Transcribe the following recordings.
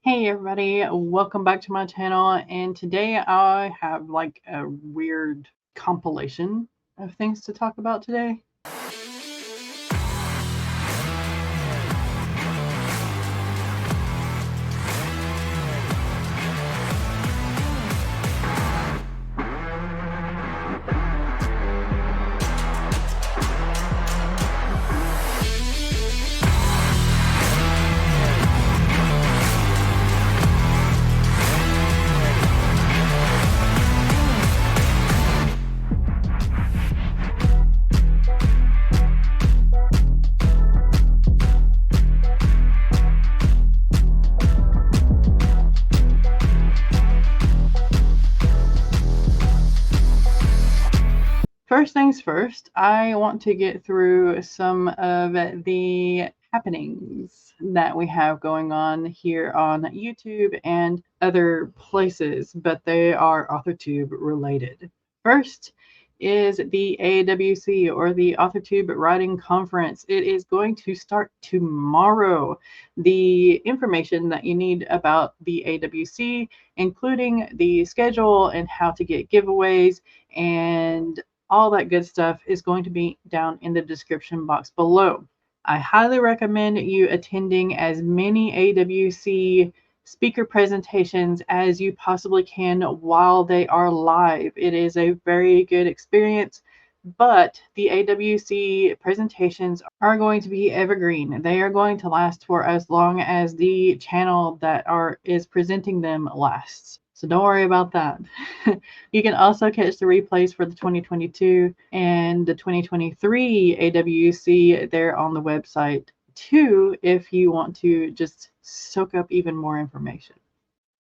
Hey everybody, welcome back to my channel, and today I have like a weird compilation of things to talk about today. First things first, I want to get through some of the happenings that we have going on here on YouTube and other places, but they are AuthorTube related. First is the AWC, or the AuthorTube Writing Conference. It is going to start tomorrow. The information that you need about the AWC, including the schedule and how to get giveaways and all that good stuff, is going to be down in the description box below. I highly recommend you attending as many AWC speaker presentations as you possibly can while they are live. It is a very good experience, but the AWC presentations are going to be evergreen. They are going to last for as long as the channel that is presenting them lasts. So don't worry about that. You can also catch the replays for the 2022 and the 2023 AWC there on the website too, if you want to just soak up even more information.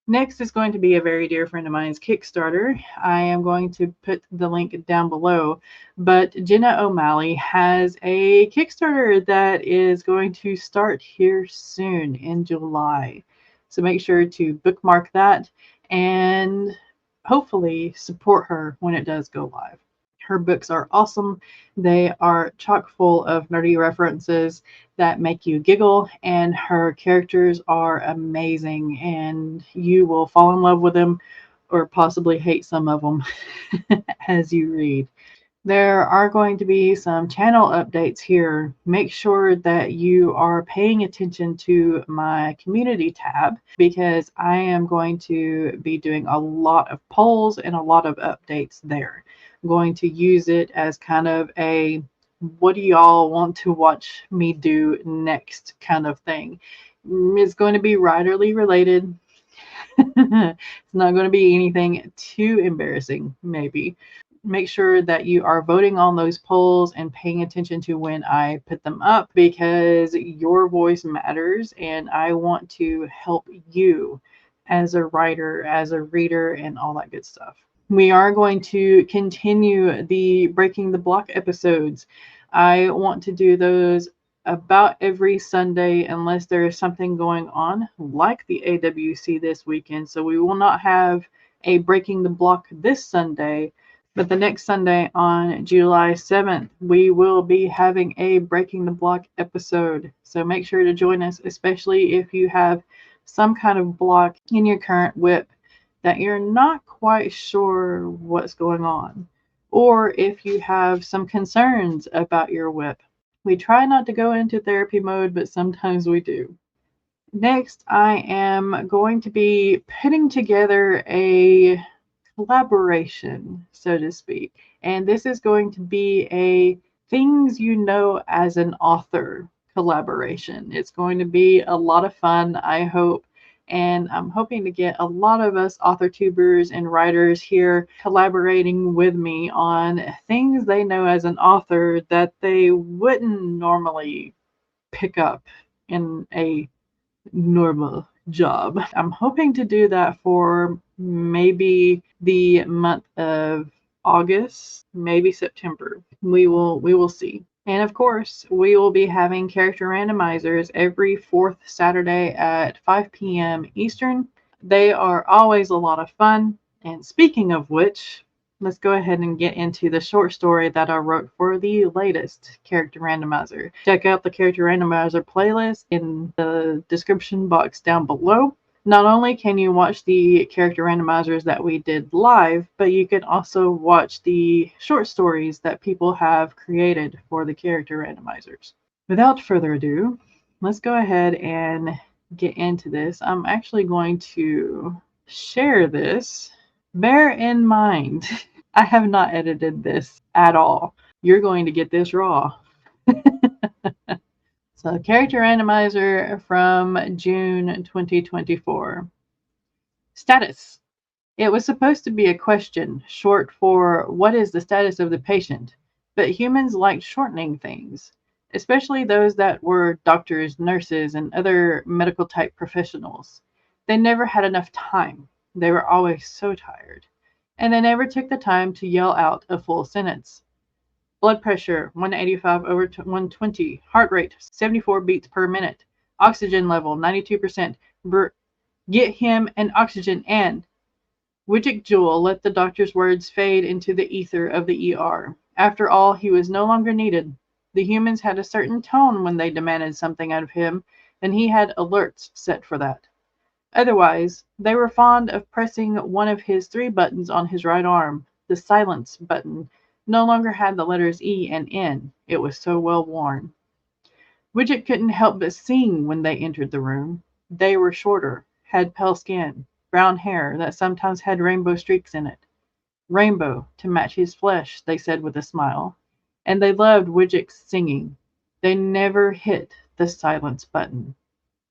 Next is going to be a very dear friend of mine's Kickstarter. I am going to put the link down below, but Jenna O'Malley has a Kickstarter that is going to start here soon in July. So make sure to bookmark that and hopefully support her when it does go live. Her books are awesome. They are chock full of nerdy references that make you giggle, and her characters are amazing, and you will fall in love with them or possibly hate some of them as you read. There are going to be some channel updates here. Make sure that you are paying attention to my community tab, because I am going to be doing a lot of polls and a lot of updates there. I'm going to use it as kind of a what do y'all want to watch me do next kind of thing. It's going to be writerly related. It's not going to be anything too embarrassing, maybe. Make sure that you are voting on those polls and paying attention to when I put them up, because your voice matters, and I want to help you as a writer, as a reader, and all that good stuff. We are going to continue the Breaking the Block episodes. I want to do those about every Sunday unless there is something going on like the AWC this weekend. So we will not have a Breaking the Block this Sunday, but the next Sunday on July 7th, we will be having a Breaking the Block episode. So make sure to join us, especially if you have some kind of block in your current whip that you're not quite sure what's going on, or if you have some concerns about your whip. We try not to go into therapy mode, but sometimes we do. Next, I am going to be putting together a collaboration, so to speak. And this is going to be a things you know as an author collaboration. It's going to be a lot of fun, I hope. And I'm hoping to get a lot of us author tubers and writers here collaborating with me on things they know as an author that they wouldn't normally pick up in a normal job. I'm hoping to do that for maybe the month of August, maybe September. We will see. And of course, we will be having character randomizers every fourth Saturday at 5 p.m. Eastern. They are always a lot of fun. And speaking of which, let's go ahead and get into the short story that I wrote for the latest character randomizer. Check out the character randomizer playlist in the description box down below. Not only can you watch the character randomizers that we did live, but you can also watch the short stories that people have created for the character randomizers. Without further ado, let's go ahead and get into this. I'm actually going to share this. Bear in mind, I have not edited this at all. You're going to get this raw. So, character randomizer from June 2024. Status. It was supposed to be a question, short for what is the status of the patient, but humans liked shortening things, especially those that were doctors, nurses, and other medical type professionals. They never had enough time. They were always so tired. And they never took the time to yell out a full sentence. Blood pressure 185/120, heart rate 74 beats per minute, oxygen level 92%. Get him an oxygen and Widget Jewel let the doctor's words fade into the ether of the ER. After all, he was no longer needed. The humans had a certain tone when they demanded something out of him, and he had alerts set for that. Otherwise, they were fond of pressing one of his 3 buttons on his right arm. The silence button no longer had the letters E and N. It was so well worn. Widget couldn't help but sing when they entered the room. They were shorter, had pale skin, brown hair that sometimes had rainbow streaks in it. Rainbow to match his flesh, they said with a smile. And they loved Widget's singing. They never hit the silence button.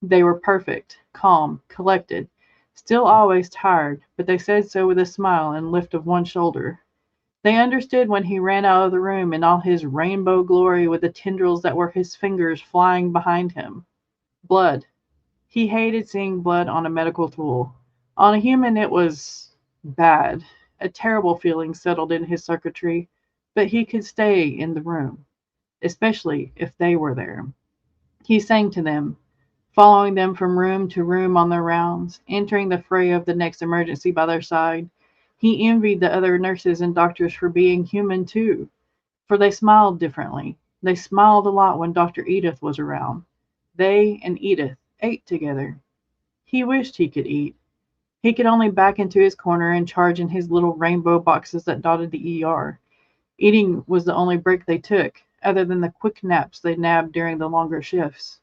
They were perfect, calm, collected, still always tired, but they said so with a smile and lift of one shoulder. They understood when he ran out of the room in all his rainbow glory with the tendrils that were his fingers flying behind him. Blood. He hated seeing blood on a medical tool. On a human, it was bad. A terrible feeling settled in his circuitry, but he could stay in the room, especially if they were there. He sang to them, following them from room to room on their rounds, entering the fray of the next emergency by their side. He envied the other nurses and doctors for being human too, for they smiled differently. They smiled a lot when Dr. Edith was around. They and Edith ate together. He wished he could eat. He could only back into his corner and charge in his little rainbow boxes that dotted the ER. Eating was the only break they took, other than the quick naps they nabbed during the longer shifts.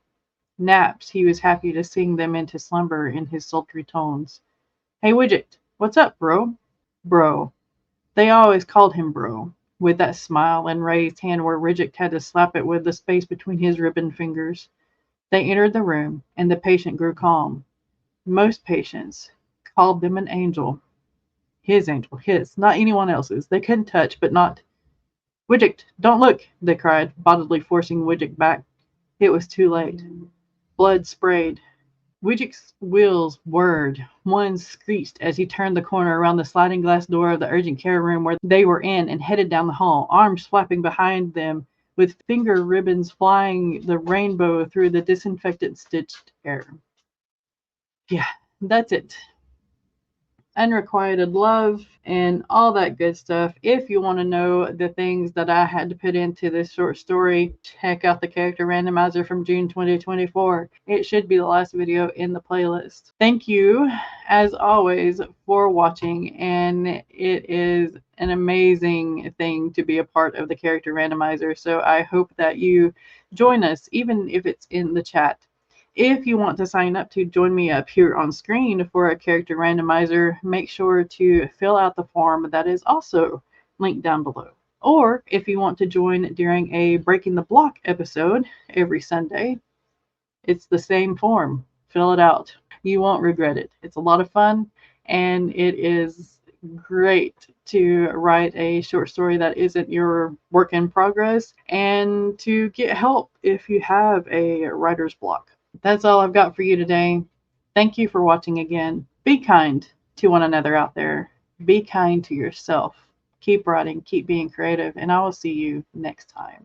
Naps, he was happy to sing them into slumber in his sultry tones. Hey, Widget, what's up, bro? Bro. They always called him bro, with that smile and raised hand where Widget had to slap it with the space between his ribbon fingers. They entered the room, and the patient grew calm. Most patients called them an angel. His angel, his, not anyone else's. They couldn't touch, but not. Widget, don't look, they cried, bodily forcing Widget back. It was too late. Blood sprayed. Widget's wheels whirred. One screeched as he turned the corner around the sliding glass door of the urgent care room where they were in and headed down the hall, arms flapping behind them, with finger ribbons flying the rainbow through the disinfectant stitched air. Yeah, that's it. Unrequited love and all that good stuff. If you want to know the things that I had to put into this short story, check out the character randomizer from June 2024. It should be the last video in the playlist. Thank you, as always, for watching, and it is an amazing thing to be a part of the character randomizer, so I hope that you join us, even if it's in the chat. If you want to sign up to join me up here on screen for a character randomizer, make sure to fill out the form that is also linked down below. Or if you want to join during a Breaking the Block episode every Sunday, it's the same form. Fill it out. You won't regret it. It's a lot of fun, and it is great to write a short story that isn't your work in progress, and to get help if you have a writer's block. That's all I've got for you today. Thank you for watching again. Be kind to one another out there. Be kind to yourself. Keep writing, keep being creative, and I will see you next time.